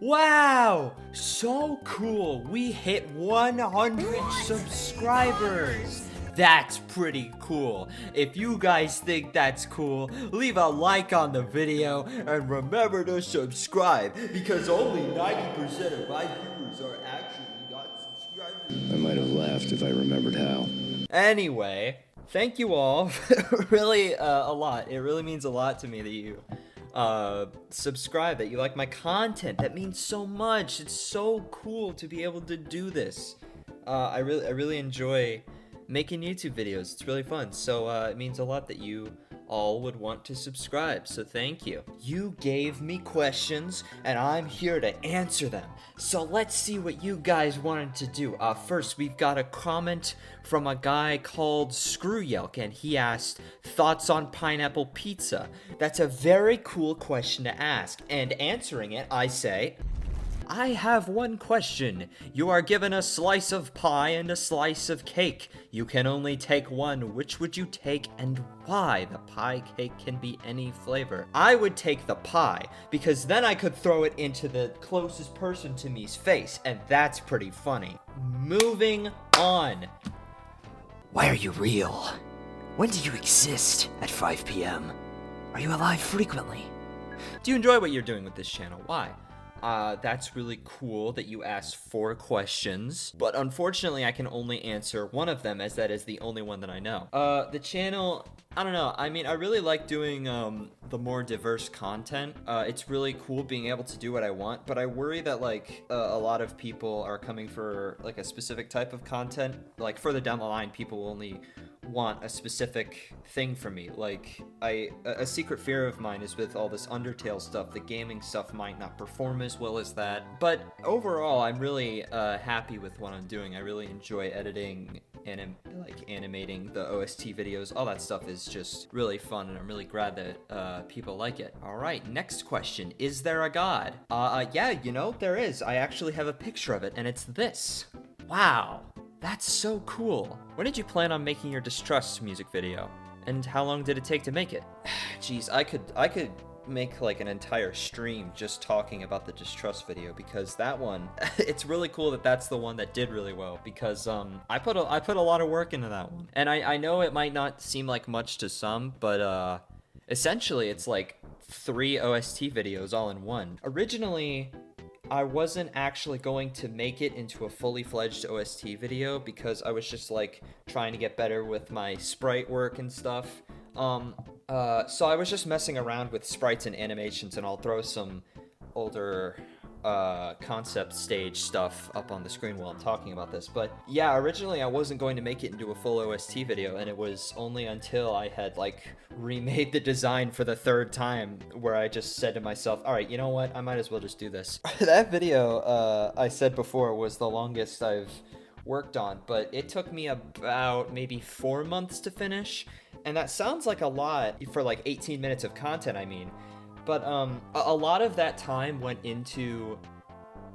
Wow! So cool! We hit 100 subscribers! That's pretty cool. If you guys think that's cool, leave a like on the video and remember to subscribe because only 90% of my viewers are actually not subscribed. I might have laughed if I remembered how. Anyway, thank you all really a lot. It really means a lot to me that you subscribe, that you like my content. That means so much. It's so cool to be able to do this. I really enjoy making YouTube videos. It's really fun. So it means a lot that you all would want to subscribe. So thank you. You gave me questions and I'm here to answer them. So let's see what you guys wanted to do. First, we've got a comment from a guy called Screw Yelk, and he asked, thoughts on pineapple pizza? That's a very cool question to ask, and answering it, I say, I have one question. You are given a slice of pie and a slice of cake. You can only take one. Which would you take and why? The pie cake can be any flavor. I would take the pie because then I could throw it into the closest person to me's face, and that's pretty funny. Moving on. Why are you real? When do you exist at 5 p.m.? Are you alive frequently? Do you enjoy what you're doing with this channel? Why? That's really cool that you asked 4 questions, but unfortunately I can only answer one of them as that is the only one that I know. The channel, I don't know, I mean, I really like doing, the more diverse content. It's really cool being able to do what I want, but I worry that, like, a lot of people are coming for, like, a specific type of content. Like, further down the line, people will only want a specific thing from me. Like, a secret fear of mine is with all this Undertale stuff, the gaming stuff might not perform as well as that. But overall, I'm really happy with what I'm doing. I really enjoy editing and animating the OST videos. All that stuff is just really fun, and I'm really glad that people like it. All right, next question. Is there a god? Yeah, you know, there is. I actually have a picture of it, and it's this. Wow. That's so cool. When did you plan on making your Distrust music video? And how long did it take to make it? Jeez, I could make like an entire stream just talking about the Distrust video because that one, it's really cool that that's the one that did really well because I put a lot of work into that one. And I know it might not seem like much to some, but essentially it's like 3 OST videos all in one. Originally, I wasn't actually going to make it into a fully fledged OST video because I was just like trying to get better with my sprite work and stuff. So I was just messing around with sprites and animations, and I'll throw some older concept stage stuff up on the screen while I'm talking about this. But yeah, originally I wasn't going to make it into a full OST video, and it was only until I had like remade the design for the 3rd time where I just said to myself, all right, you know what, I might as well just do this. That video, I said before, was the longest I've worked on, but it took me about maybe 4 months to finish, and that sounds like a lot for like 18 minutes of content, I mean. But a lot of that time went into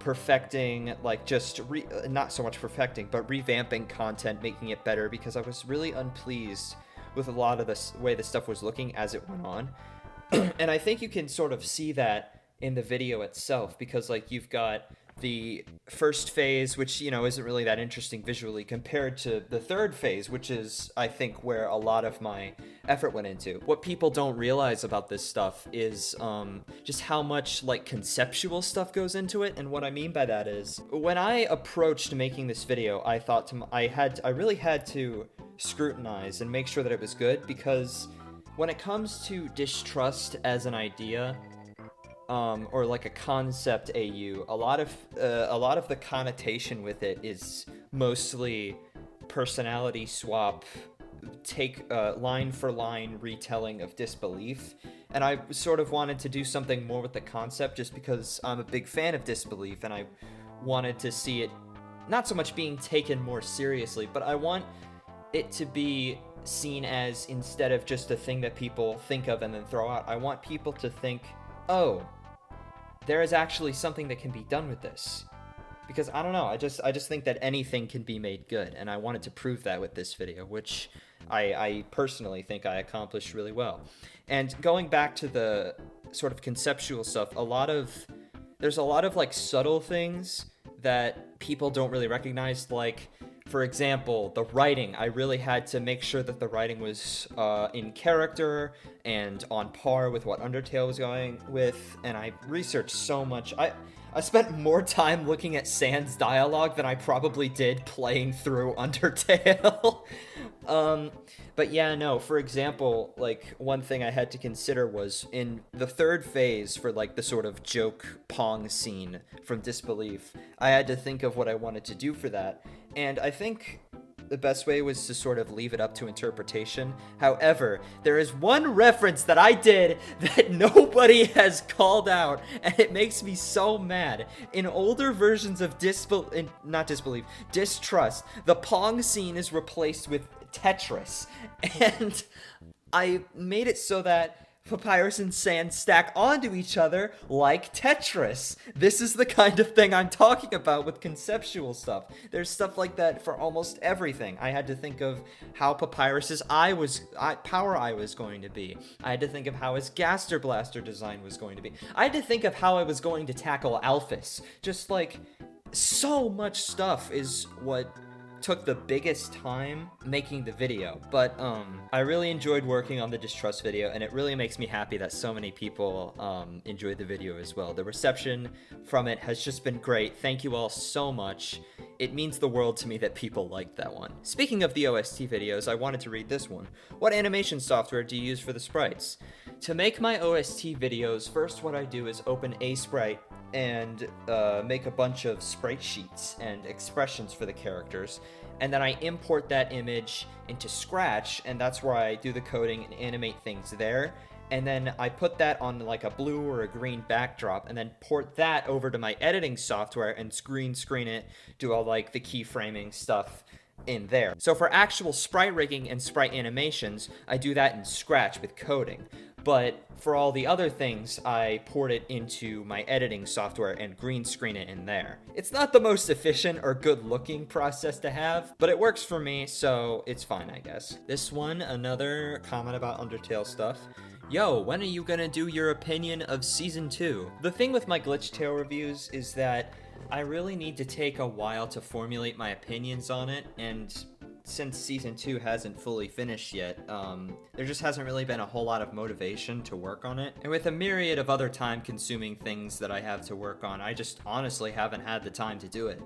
perfecting, like just not so much perfecting, but revamping content, making it better, because I was really unpleased with a lot of the way the stuff was looking as it went on. And I think you can sort of see that in the video itself, because like you've got the first phase, which, you know, isn't really that interesting visually compared to the 3rd phase, which is, I think, where a lot of my effort went into. What people don't realize about this stuff is just how much like conceptual stuff goes into it. And what I mean by that is, when I approached making this video, I thought I really had to scrutinize and make sure that it was good, because when it comes to Distrust as an idea, or like a concept AU, a lot of the connotation with it is mostly personality swap, take line for line retelling of Disbelief, and I sort of wanted to do something more with the concept just because I'm a big fan of Disbelief, and I wanted to see it not so much being taken more seriously, but I want it to be seen as, instead of just a thing that people think of and then throw out, I want people to think, oh, there is actually something that can be done with this. Because I don't know, I just think that anything can be made good, and I wanted to prove that with this video, which I personally think I accomplished really well. And going back to the sort of conceptual stuff, a lot of there's a lot of like subtle things that people don't really recognize. Like, for example, the writing. I really had to make sure that the writing was in character and on par with what Undertale was going with. And I researched so much. I spent more time looking at Sans dialogue than I probably did playing through Undertale. But yeah, no, for example, like, one thing I had to consider was in the third phase for, like, the sort of joke Pong scene from Disbelief, I had to think of what I wanted to do for that. And I think the best way was to sort of leave it up to interpretation. However, there is one reference that I did that nobody has called out, and it makes me so mad. In older versions of Distrust, the Pong scene is replaced with Tetris, and I made it so that Papyrus and Sand stack onto each other like Tetris. This is the kind of thing I'm talking about with conceptual stuff. There's stuff like that for almost everything. I had to think of how Papyrus's power eye was going to be. I had to think of how his Gaster Blaster design was going to be. I had to think of how I was going to tackle Alphys. Just like, so much stuff is what took the biggest time making the video. But I really enjoyed working on the Distrust video, and it really makes me happy that so many people enjoyed the video as well. The reception from it has just been great. Thank you all so much. It means the world to me that people liked that one. Speaking of the OST videos, I wanted to read this one. What animation software do you use for the sprites? To make my OST videos, first what I do is open a sprite and make a bunch of sprite sheets and expressions for the characters, and then I import that image into Scratch, and that's where I do the coding and animate things there. And then I put that on like a blue or a green backdrop, and then port that over to my editing software and green screen it, do all like the keyframing stuff in there. So for actual sprite rigging and sprite animations, I do that in Scratch with coding. But for all the other things, I port it into my editing software and green screen it in there. It's not the most efficient or good looking process to have, but it works for me, so it's fine, I guess. This one, another comment about Undertale stuff. Yo, when are you gonna do your opinion of Season 2? The thing with my Glitch Tale reviews is that I really need to take a while to formulate my opinions on it, and since Season 2 hasn't fully finished yet, there just hasn't really been a whole lot of motivation to work on it. And with a myriad of other time-consuming things that I have to work on, I just honestly haven't had the time to do it.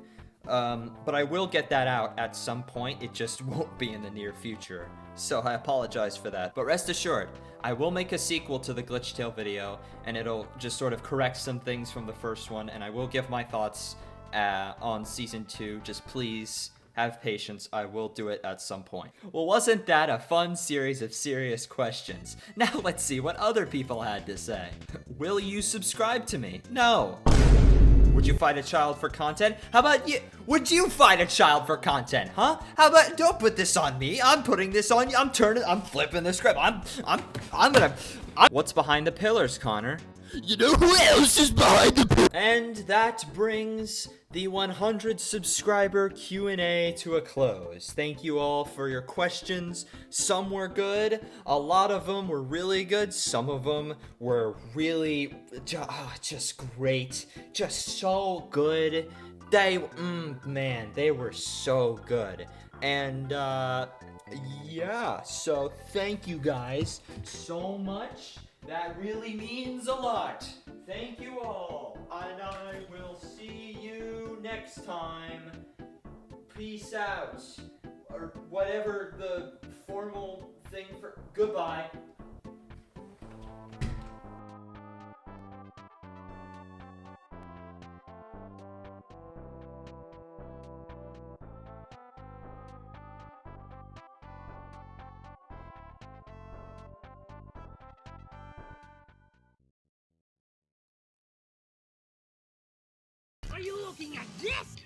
But I will get that out at some point, it just won't be in the near future. So I apologize for that. But rest assured, I will make a sequel to the Glitch Tale video, and it'll just sort of correct some things from the first one, and I will give my thoughts on Season 2. Just please have patience, I will do it at some point. Well, wasn't that a fun series of serious questions? Now let's see what other people had to say. Will you subscribe to me? No. Would you fight a child for content? How about you? Would you fight a child for content, huh? How about, don't put this on me. I'm putting this on you. I'm flipping the script. What's behind the pillars, Connor? You know who else is behind the pillars? And that brings the 100 subscriber Q&A to a close. Thank you all for your questions. Some were good. A lot of them were really good. Some of them were really just great. Just so good. They were so good. And yeah, so thank you guys so much. That really means a lot. Thank you all, and I will see you next time. Peace out. Or whatever the formal thing for goodbye. Are you looking at this?